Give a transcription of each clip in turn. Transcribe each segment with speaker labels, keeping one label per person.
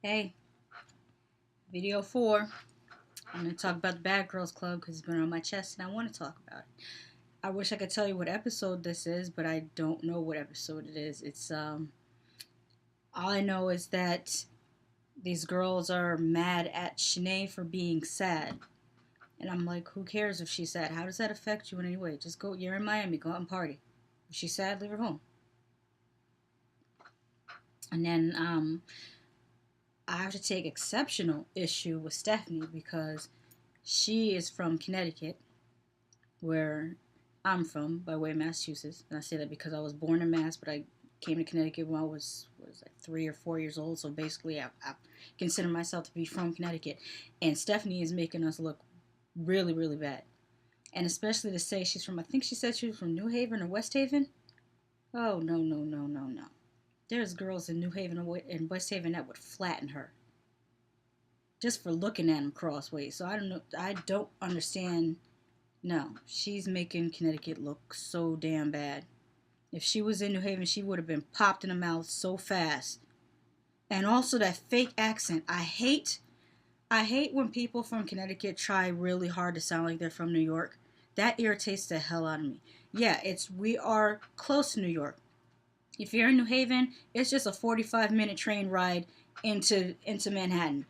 Speaker 1: Hey, video 4. I'm going to talk about the Bad Girls Club because it's been on my chest and I want to talk about it. I wish I could tell you what episode this is, but I don't know what episode it is. All I know is that these girls are mad at Shanae for being sad. And I'm like, who cares if she's sad? How does that affect you in any way? Just go, you're in Miami, go out and party. If she's sad, leave her home. And then I have to take exceptional issue with Stephanie because she is from Connecticut, where I'm from, by way of Massachusetts. And I say that because I was born in Mass, but I came to Connecticut when I was like 3 or 4 years old. So basically, I consider myself to be from Connecticut. And Stephanie is making us look really, really bad. And especially to say she's from, I think she said she was from New Haven or West Haven. Oh, no, no, no, no, no. There's girls in New Haven and West Haven that would flatten her just for looking at them crossways. So I don't know. I don't understand. No, she's making Connecticut look so damn bad. If she was in New Haven, she would have been popped in the mouth so fast. And also that fake accent. I hate when people from Connecticut try really hard to sound like they're from New York. That irritates the hell out of me. Yeah, we are close to New York. If you're in New Haven, it's just a 45-minute train ride into Manhattan.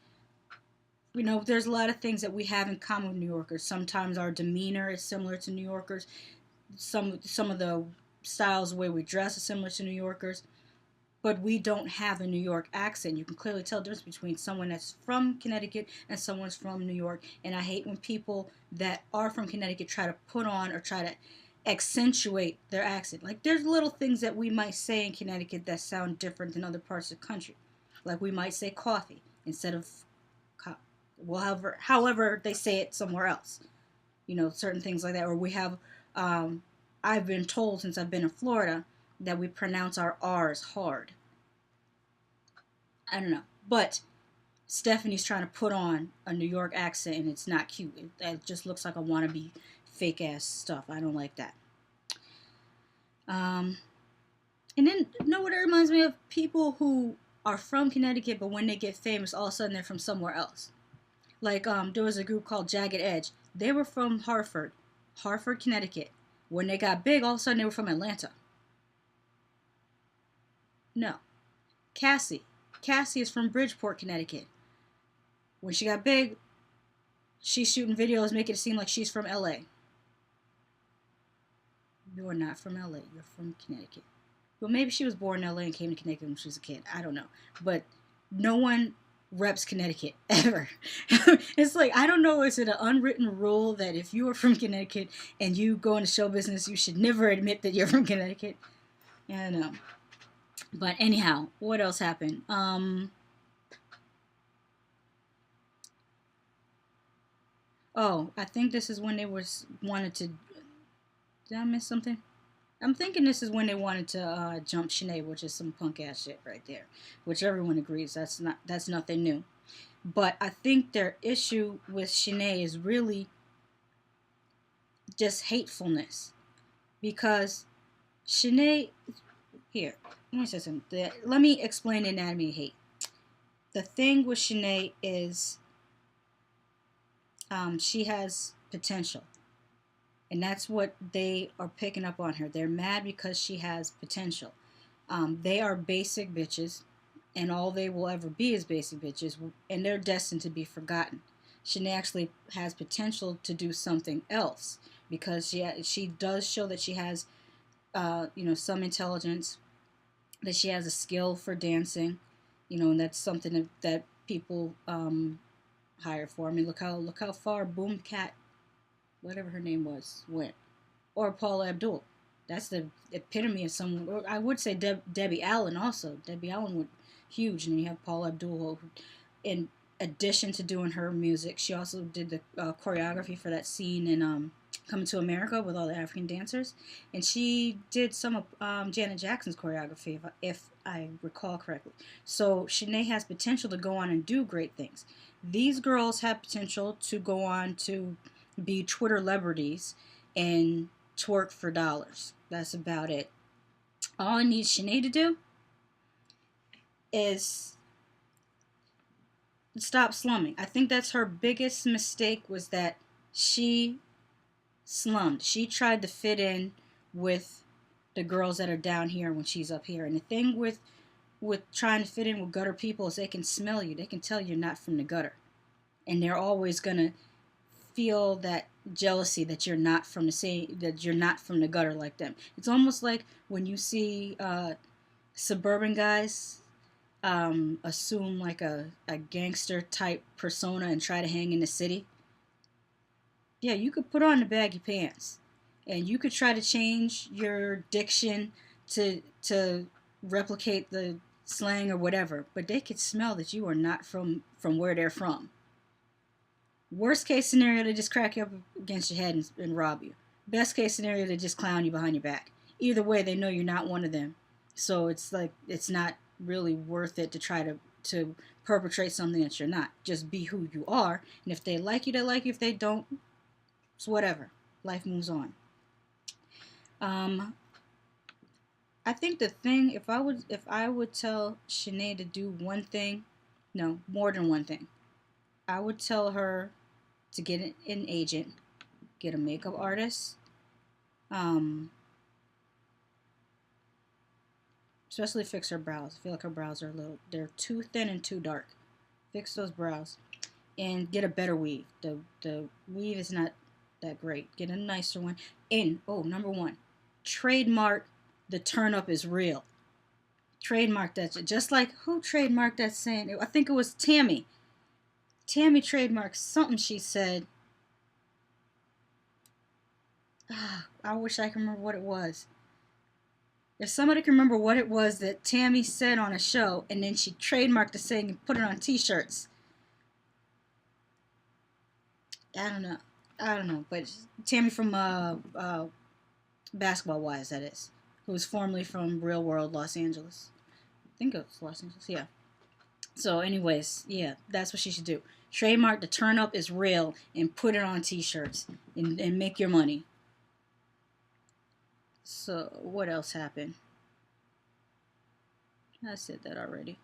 Speaker 1: There's a lot of things that we have in common with New Yorkers. Sometimes our demeanor is similar to New Yorkers. Some of the styles, the way we dress, is similar to New Yorkers. But we don't have a New York accent. You can clearly tell the difference between someone that's from Connecticut and someone's from New York. And I hate when people that are from Connecticut try to put on or try to accentuate their accent. Like, there's little things that we might say in Connecticut that sound different than other parts of the country. Like, we might say coffee instead of well, however they say it somewhere else. Certain things like that. Or we have, I've been told since I've been in Florida that we pronounce our R's hard. I don't know. But Stephanie's trying to put on a New York accent and it's not cute. It just looks like a wannabe fake ass stuff. I don't like that. Um, and then, what it reminds me of? People who are from Connecticut, but when they get famous, all of a sudden they're from somewhere else. Like, there was a group called Jagged Edge. They were from Hartford, Connecticut. When they got big, all of a sudden they were from Atlanta. No. Cassie. Cassie is from Bridgeport, Connecticut. When she got big, she's shooting videos making it seem like she's from LA. You're not from LA. You're from Connecticut. Well, maybe she was born in LA and came to Connecticut when she was a kid. I don't know. But no one reps Connecticut ever. It's like, I don't know, is it an unwritten rule that if you are from Connecticut and you go into show business, you should never admit that you're from Connecticut? Yeah, I know. But anyhow, what else happened? Oh, I think this is when they wanted to. Did I miss something? I'm thinking this is when they wanted to jump Shanae, which is some punk ass shit right there, which everyone agrees that's nothing new. But I think their issue with Shanae is really just hatefulness, because Shanae, here, let me say something. Let me explain the anatomy of hate. The thing with Shanae is she has potential. And that's what they are picking up on her. They're mad because she has potential. They are basic bitches, and all they will ever be is basic bitches, and they're destined to be forgotten. Shanae actually has potential to do something else because she does show that she has, some intelligence, that she has a skill for dancing, and that's something that people hire for. I mean, look how far Boom Cat, whatever her name was, went, or Paula Abdul. That's the epitome of someone. Or I would say Debbie Allen also. Debbie Allen would huge, and then you have Paula Abdul. In addition to doing her music, she also did the choreography for that scene in Coming to America with all the African dancers, and she did some of Janet Jackson's choreography, if I recall correctly. So Shanae has potential to go on and do great things. These girls have potential to go on to be Twitter celebrities and twerk for dollars. That's about it. All I need Shanae to do is stop slumming. I think that's her biggest mistake, was that she slummed. She tried to fit in with the girls that are down here when she's up here. And the thing with trying to fit in with gutter people is they can smell you. They can tell you're not from the gutter. And they're always gonna feel that jealousy that you're not from the gutter like them. It's almost like when you see suburban guys assume like a gangster type persona and try to hang in the city. Yeah, you could put on the baggy pants and you could try to change your diction to replicate the slang or whatever, but they could smell that you are not from where they're from. Worst case scenario, they just crack you up against your head and rob you. Best case scenario, they just clown you behind your back. Either way, they know you're not one of them. So it's like, it's not really worth it to try to perpetrate something that you're not. Just be who you are. And if they like you, they like you. If they don't, it's whatever. Life moves on. I think the thing, if I would tell Shanae to do one thing, no, more than one thing, I would tell her to get an agent, get a makeup artist, especially fix her brows. I feel like her brows are they're too thin and too dark. Fix those brows, and get a better weave. The weave is not that great. Get a nicer one. And number one, trademark the turn up is real. Trademark that. Just like who trademarked that saying? I think it was Tammy. Tammy trademarked something she said. I wish I could remember what it was. If somebody can remember what it was that Tammy said on a show, and then she trademarked the saying and put it on t-shirts. I don't know. But Tammy from Basketball Wives, that is. Who was formerly from Real World Los Angeles. I think it was Los Angeles, yeah. So anyways, yeah, that's what she should do. Trademark the turn up is real and put it on t-shirts and make your money. So what else happened? I said that already.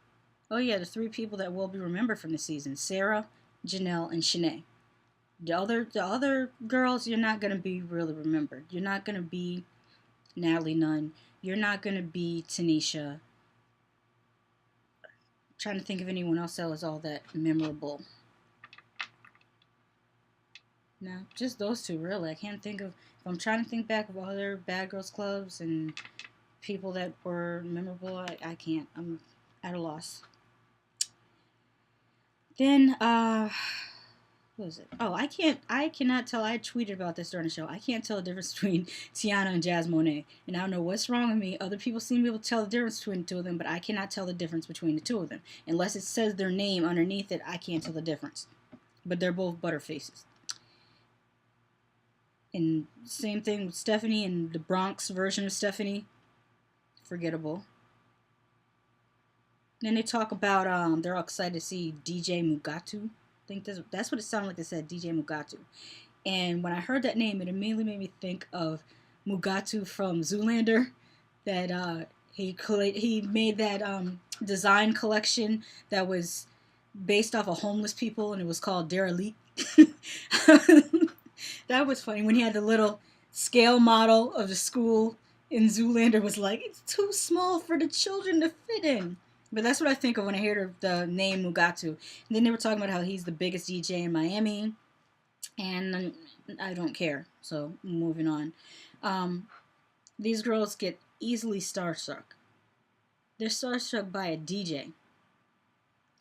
Speaker 1: Oh yeah, the 3 people that will be remembered from the season: Sarah, Janelle, and Shanae. The other girls, you're not gonna be really remembered. You're not gonna be Natalie Nunn. You're not gonna be Tanisha. I'm trying to think of anyone else that was all that memorable. No, just those 2, really. I can't think of... If I'm trying to think back of other Bad Girls Clubs and people that were memorable, I can't. I'm at a loss. Then, what was it? Oh, I cannot tell. I tweeted about this during the show. I can't tell the difference between Tiana and Jazz Monet. And I don't know what's wrong with me. Other people seem to be able to tell the difference between the 2 of them, but I cannot tell the difference between the 2 of them. Unless it says their name underneath it, I can't tell the difference. But they're both butterfaces. And same thing with Stephanie and the Bronx version of Stephanie. Forgettable. Then they talk about, they're all excited to see DJ Mugatu. I think that's what it sounded like they said, DJ Mugatu. And when I heard that name, it immediately made me think of Mugatu from Zoolander. That he made that design collection that was based off of homeless people, and it was called Derelict. That was funny when he had the little scale model of the school in Zoolander. Was like, it's too small for the children to fit in. But that's what I think of when I hear the name Mugatu. And then they were talking about how he's the biggest DJ in Miami, and I don't care. So moving on. These girls get easily starstruck. They're starstruck by a DJ.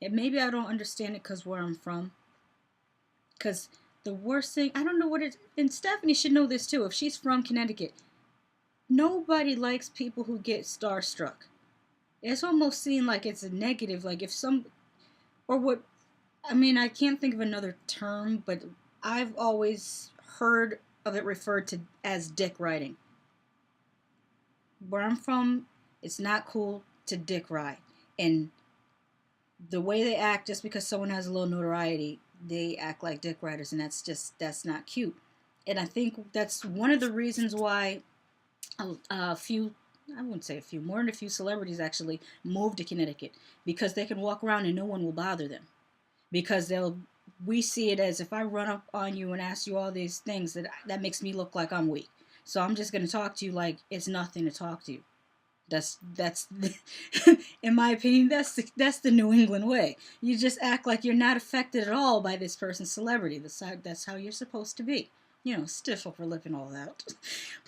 Speaker 1: And maybe I don't understand it because where I'm from. Because the worst thing, I don't know what it is, and Stephanie should know this too, if she's from Connecticut. Nobody likes people who get starstruck. It's almost seen like it's a negative, like if I can't think of another term, but I've always heard of it referred to as dick riding. Where I'm from, it's not cool to dick ride. And the way they act, just because someone has a little notoriety, they act like dick riders, and that's not cute. And I think that's one of the reasons why a few, I wouldn't say a few, more than a few celebrities actually moved to Connecticut, because they can walk around and no one will bother them. because we see it as if I run up on you and ask you all these things that makes me look like I'm weak. So I'm just gonna talk to you like it's nothing to talk to you. That's in my opinion that's the New England way. You just act like you're not affected at all by this person's celebrity. That's how you're supposed to be. Stiff upper lip and all that.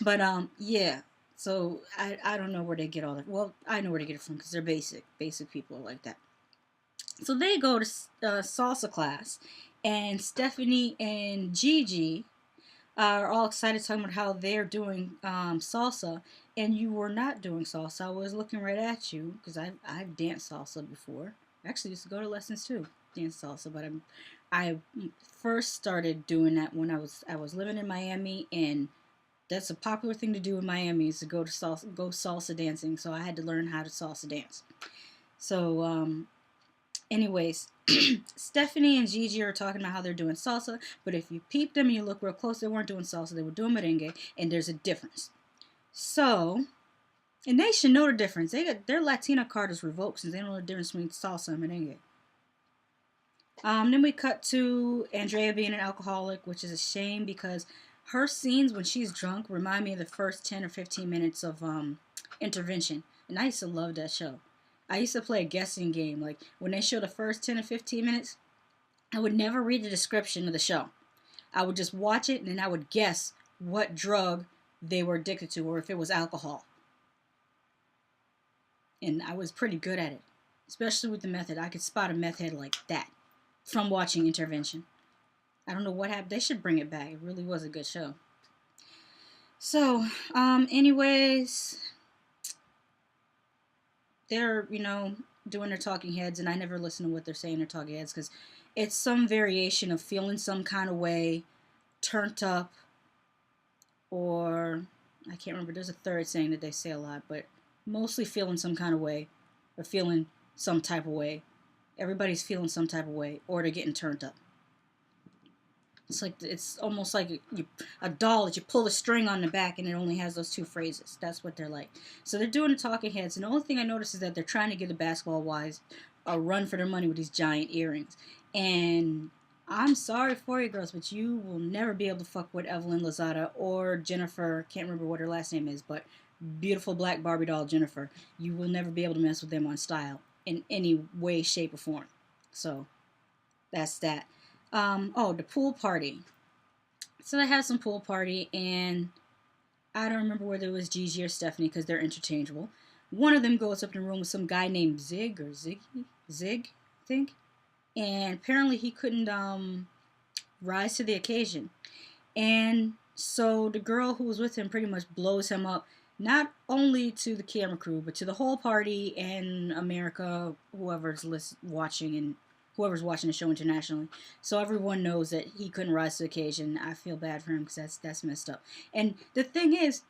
Speaker 1: But yeah. So I don't know where they get all that. Well, I know where to get it from because they're basic people are like that. So they go to salsa class, and Stephanie and Gigi are all excited talking about how they're doing salsa, and you were not doing salsa. I was looking right at you because I've danced salsa before. I actually used to go to lessons too, dance salsa. But I first started doing that when I was living in Miami, and that's a popular thing to do in Miami is to go salsa dancing. So I had to learn how to salsa dance. So anyways, Stephanie and Gigi are talking about how they're doing salsa, but if you peep them and you look real close, they weren't doing salsa, they were doing merengue, and there's a difference. So, and they should know the difference. Their Latina card is revoked since they don't know the difference between salsa and merengue. Then we cut to Andrea being an alcoholic, which is a shame because her scenes when she's drunk remind me of the first 10 or 15 minutes of Intervention, and I used to love that show. I used to play a guessing game. Like, when they show the first 10 or 15 minutes, I would never read the description of the show. I would just watch it, and then I would guess what drug they were addicted to, or if it was alcohol. And I was pretty good at it. Especially with the method. I could spot a meth head like that from watching Intervention. I don't know what happened. They should bring it back. It really was a good show. So, anyways, they're, doing their talking heads, and I never listen to what they're saying in their talking heads because it's some variation of feeling some kind of way, turned up, or I can't remember. There's a third saying that they say a lot, but mostly feeling some kind of way, or feeling some type of way. Everybody's feeling some type of way, or they're getting turned up. It's almost like a doll that you pull the string on the back and it only has those two phrases. That's what they're like. So they're doing the talking heads, and the only thing I notice is that they're trying to give the basketball wives a run for their money with these giant earrings. And I'm sorry for you girls, but you will never be able to fuck with Evelyn Lozada or Jennifer. Can't remember what her last name is, but beautiful black Barbie doll Jennifer. You will never be able to mess with them on style in any way, shape, or form. So that's that. The pool party. So they have some pool party, and I don't remember whether it was Gigi or Stephanie because they're interchangeable. One of them goes up in the room with some guy named Zig, I think. And apparently he couldn't rise to the occasion. And so the girl who was with him pretty much blows him up, not only to the camera crew, but to the whole party and America, whoever's watching the show internationally. So everyone knows that he couldn't rise to the occasion. I feel bad for him because that's messed up. And the thing is,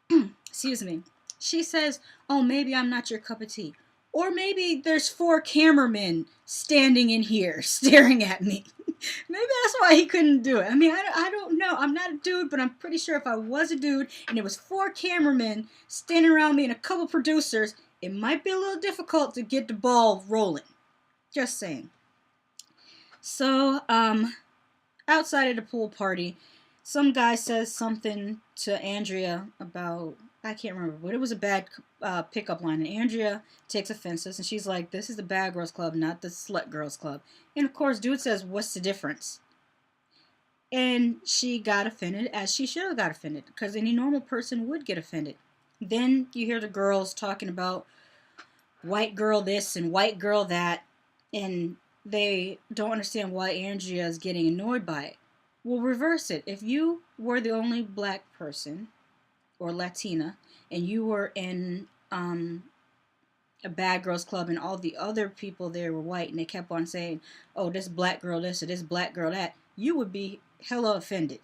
Speaker 1: excuse me, she says, oh, maybe I'm not your cup of tea. Or maybe there's 4 cameramen standing in here staring at me. Maybe that's why he couldn't do it. I mean, I don't know. I'm not a dude, but I'm pretty sure if I was a dude and there was 4 cameramen standing around me and a couple producers, it might be a little difficult to get the ball rolling. Just saying. So, outside of the pool party, some guy says something to Andrea about, I can't remember, but it was a bad pickup line. And Andrea takes offense to this, and she's like, this is the bad girls club, not the slut girls club. And of course, dude says, what's the difference? And she got offended, as she should have got offended, because any normal person would get offended. Then you hear the girls talking about white girl this and white girl that, and they don't understand why Andrea is getting annoyed by it. Well, reverse it. If you were the only black person or Latina and you were in a bad girls club and all the other people there were white and they kept on saying, oh, this black girl this or this black girl that, you would be hella offended.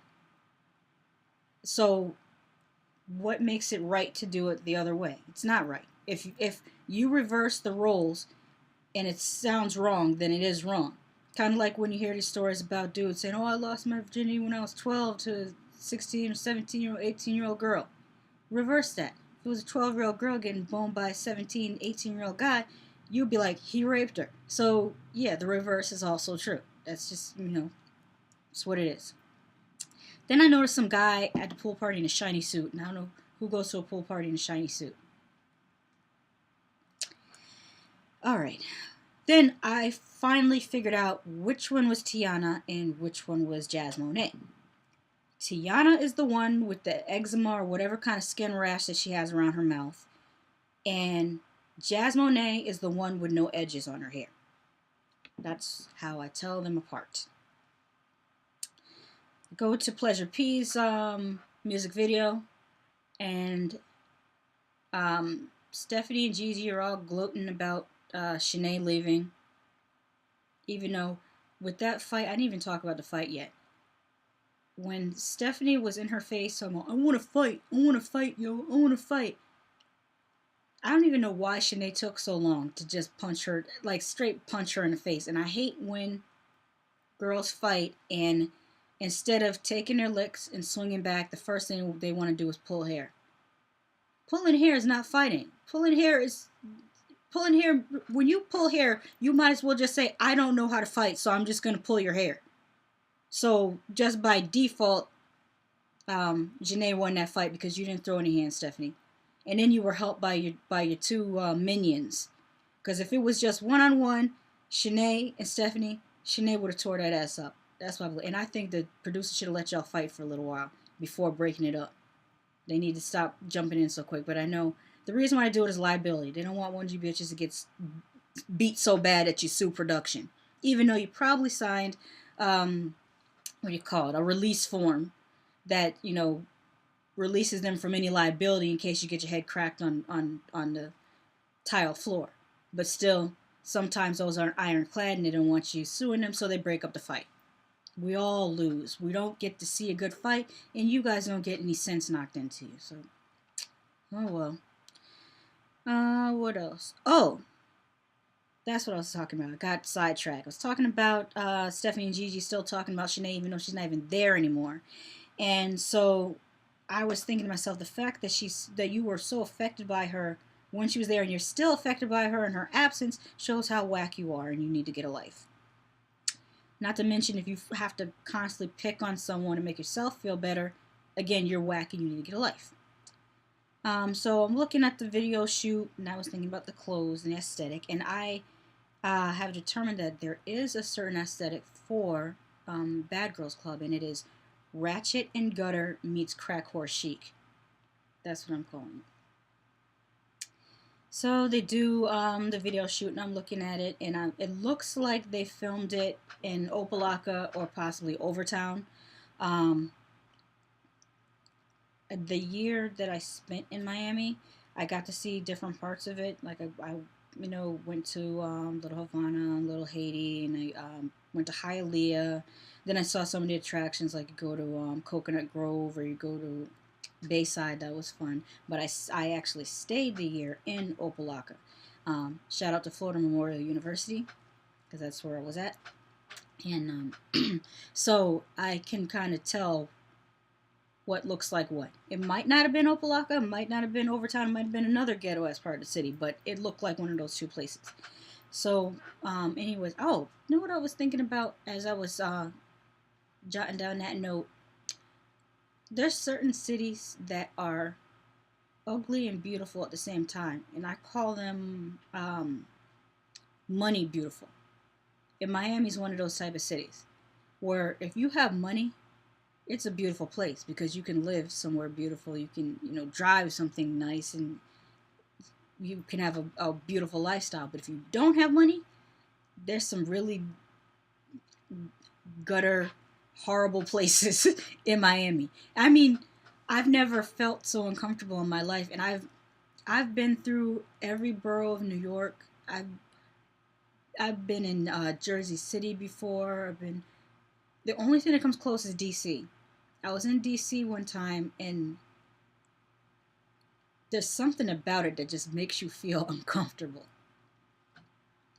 Speaker 1: So what makes it right to do it the other way? It's not right. If you reverse the roles and it sounds wrong, then it is wrong. Kind of like when you hear these stories about dudes saying, oh, I lost my virginity when I was 12 to a 16 or 17-year-old, 18-year-old girl. Reverse that. If it was a 12-year-old girl getting boned by a 17, 18-year-old guy, you'd be like, he raped her. So, yeah, the reverse is also true. That's just, it's what it is. Then I noticed some guy at the pool party in a shiny suit. And I don't know who goes to a pool party in a shiny suit. All right. Then I finally figured out which one was Tiana and which one was Jazz Monet. Tiana is the one with the eczema or whatever kind of skin rash that she has around her mouth. And Jazz Monet is the one with no edges on her hair. That's how I tell them apart. Go to Pleasure P's music video, and Stephanie and Gigi are all gloating about Shanae leaving. Even though with that fight, I didn't even talk about the fight yet. When Stephanie was in her face talking about, I want to fight, yo, I want to fight. I don't even know why Shanae took so long to just punch her, like straight punch her in the face. And I hate when girls fight and instead of taking their licks and swinging back, the first thing they want to do is pull hair. Pulling hair is not fighting. Pulling hair, when you pull hair, you might as well just say, I don't know how to fight, so I'm just going to pull your hair. So just by default, Janae won that fight because you didn't throw any hands, Stephanie. And then you were helped by your two minions. Because if it was just one-on-one, Shanae and Stephanie, Shanae would have tore that ass up. That's why. And I think the producer should have let y'all fight for a little while before breaking it up. They need to stop jumping in so quick. But I know the reason why I do it is liability. They don't want one of you bitches to get beat so bad that you sue production. Even though you probably signed, what do you call it, a release form that, releases them from any liability in case you get your head cracked on the tile floor. But still, sometimes those aren't ironclad and they don't want you suing them, so they break up the fight. We all lose. We don't get to see a good fight, and you guys don't get any sense knocked into you. So, oh well. What else? Oh, that's what I was talking about. I got sidetracked. I was talking about Stephanie and Gigi still talking about Shanae, even though she's not even there anymore. And so I was thinking to myself, the fact that you were so affected by her when she was there and you're still affected by her in her absence shows how whack you are and you need to get a life. Not to mention if you have to constantly pick on someone to make yourself feel better, again, you're whack and you need to get a life. So I'm looking at the video shoot and I was thinking about the clothes and the aesthetic, and I have determined that there is a certain aesthetic for Bad Girls Club, and it is Ratchet and Gutter meets Crack Horse Chic. That's what I'm calling it. So they do the video shoot, and I'm looking at it, and it looks like they filmed it in Opelika or possibly Overtown. The year that I spent in Miami, I got to see different parts of it. Like I went to Little Havana, Little Haiti, and I went to Hialeah. Then I saw some of the attractions, like you go to Coconut Grove or you go to Bayside. That was fun. But I actually stayed the year in Opelika. Shout out to Florida Memorial University, because that's where I was at. And so I can kind of tell what looks like what. It might not have been Opelika, it might not have been Overtown, it might have been another ghetto-ass part of the city, but it looked like one of those two places. So, anyways, you know what I was thinking about as I was jotting down that note? There's certain cities that are ugly and beautiful at the same time, and I call them money beautiful. And Miami's one of those type of cities where if you have money, it's a beautiful place because you can live somewhere beautiful. You can, drive something nice, and you can have a beautiful lifestyle. But if you don't have money, there's some really gutter, horrible places in Miami. I mean, I've never felt so uncomfortable in my life, and I've been through every borough of New York. I've been in Jersey City before. The only thing that comes close is D.C. I was in D.C. one time, and there's something about it that just makes you feel uncomfortable.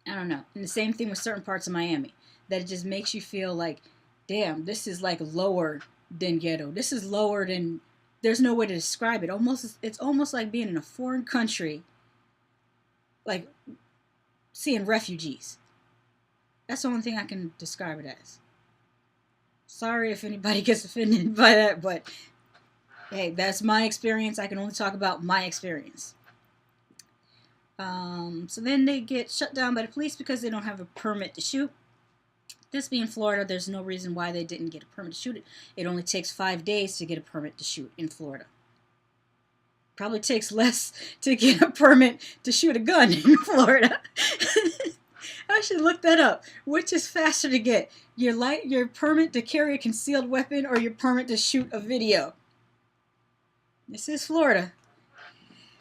Speaker 1: I don't know. And the same thing with certain parts of Miami, that it just makes you feel like, damn, this is like lower than ghetto. This is lower than, there's no way to describe it. It's almost like being in a foreign country. Like, seeing refugees. That's the only thing I can describe it as. Sorry if anybody gets offended by that, but hey, that's my experience. I can only talk about my experience. So then they get shut down by the police because they don't have a permit to shoot. This being Florida, there's no reason why they didn't get a permit to shoot it. It only takes 5 days to get a permit to shoot in Florida. Probably takes less to get a permit to shoot a gun in Florida. I should look that up. Which is faster to get? Your permit to carry a concealed weapon or your permit to shoot a video? This is Florida.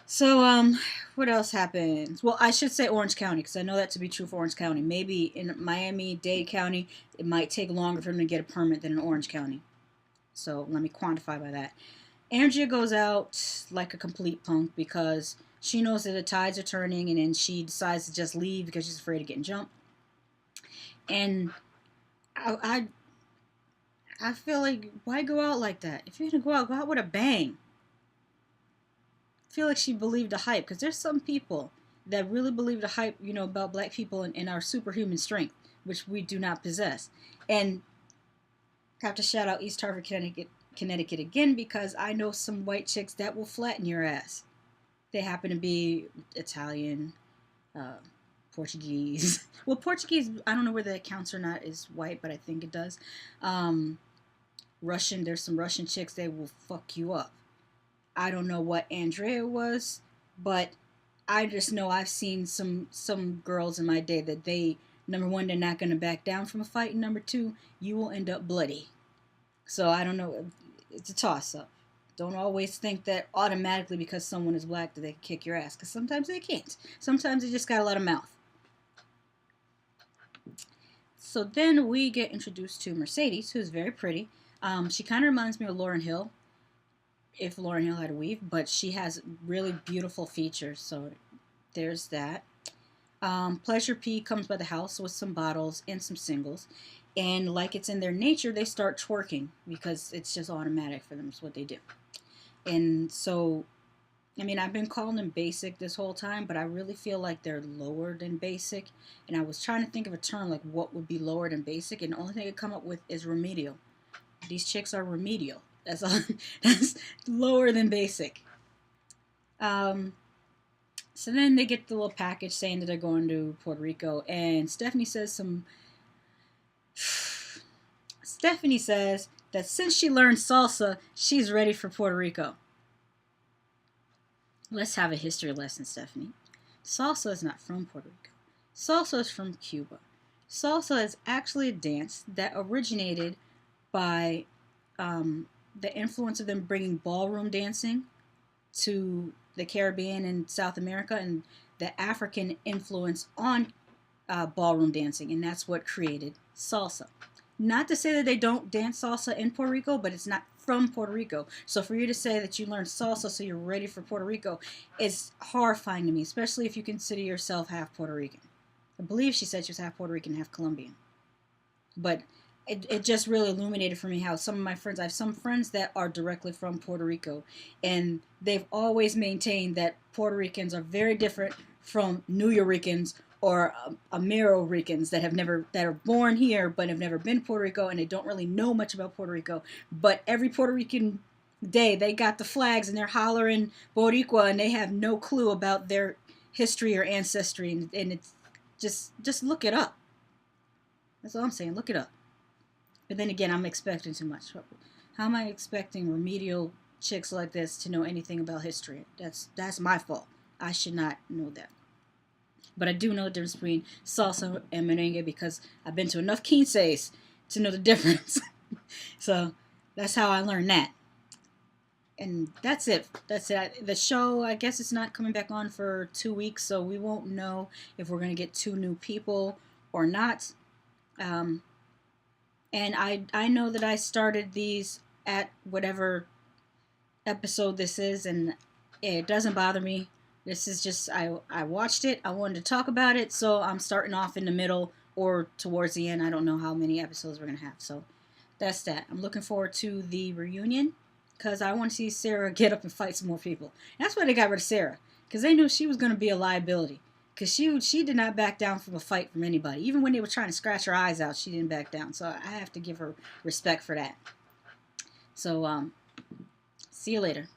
Speaker 1: So, what else happens? Well, I should say Orange County, because I know that to be true for Orange County. Maybe in Miami-Dade County, it might take longer for them to get a permit than in Orange County. So, let me quantify by that. Andrea goes out like a complete punk because she knows that the tides are turning, and then she decides to just leave because she's afraid of getting jumped. And I feel like, why go out like that? If you're going to go out with a bang. Feel like she believed the hype, because there's some people that really believe the hype, about black people and our superhuman strength, which we do not possess. And I have to shout out East Hartford, Connecticut again, because I know some white chicks that will flatten your ass. They happen to be Italian, Portuguese. Well, Portuguese, I don't know whether that counts or not, is white, but I think it does. Russian, there's some Russian chicks, they will fuck you up. I don't know what Andrea was, but I just know I've seen some girls in my day that they, number one, they're not going to back down from a fight, and number two, you will end up bloody. So I don't know, it's a toss-up. Don't always think that automatically because someone is black that they can kick your ass, because sometimes they can't. Sometimes they just got a lot of mouth. So then we get introduced to Mercedes, who's very pretty. She kind of reminds me of Lauryn Hill, if Lauryn Hill had a weave, but she has really beautiful features, so there's that. Pleasure P comes by the house with some bottles and some singles, and like it's in their nature, they start twerking because it's just automatic for them. It's what they do. And so, I mean, I've been calling them basic this whole time, but I really feel like they're lower than basic, and I was trying to think of a term like what would be lower than basic, and the only thing I could come up with is remedial. These chicks are remedial. That's all. That's lower than basic. So then they get the little package saying that they're going to Puerto Rico, and Stephanie says that since she learned salsa, she's ready for Puerto Rico. Let's have a history lesson, Stephanie. Salsa is not from Puerto Rico. Salsa is from Cuba. Salsa is actually a dance that originated by the influence of them bringing ballroom dancing to the Caribbean and South America, and the African influence on ballroom dancing, and that's what created salsa. Not to say that they don't dance salsa in Puerto Rico, but it's not from Puerto Rico. So for you to say that you learned salsa so you're ready for Puerto Rico is horrifying to me, especially if you consider yourself half Puerto Rican. I believe she said she was half Puerto Rican, half Colombian. But it just really illuminated for me how some of my friends, I have some friends that are directly from Puerto Rico, and they've always maintained that Puerto Ricans are very different from New Yorkers or Amero-Ricans that are born here but have never been to Puerto Rico, and they don't really know much about Puerto Rico. But every Puerto Rican day, they got the flags and they're hollering Boricua, and they have no clue about their history or ancestry, and it's just look it up. That's all I'm saying. Look it up. But then again, I'm expecting too much. How am I expecting remedial chicks like this to know anything about history? That's my fault. I should not know that. But I do know the difference between salsa and merengue because I've been to enough quinces to know the difference. So that's how I learned that. And that's it. That's it. The show, I guess it's not coming back on for 2 weeks, so we won't know if we're going to get 2 new people or not. And I know that I started these at whatever episode this is, and it doesn't bother me. This is just, I watched it, I wanted to talk about it, so I'm starting off in the middle or towards the end. I don't know how many episodes we're going to have, so that's that. I'm looking forward to the reunion, because I want to see Sarah get up and fight some more people. And that's why they got rid of Sarah, because they knew she was going to be a liability. Because she did not back down from a fight from anybody. Even when they were trying to scratch her eyes out, she didn't back down. So I have to give her respect for that. So, see you later.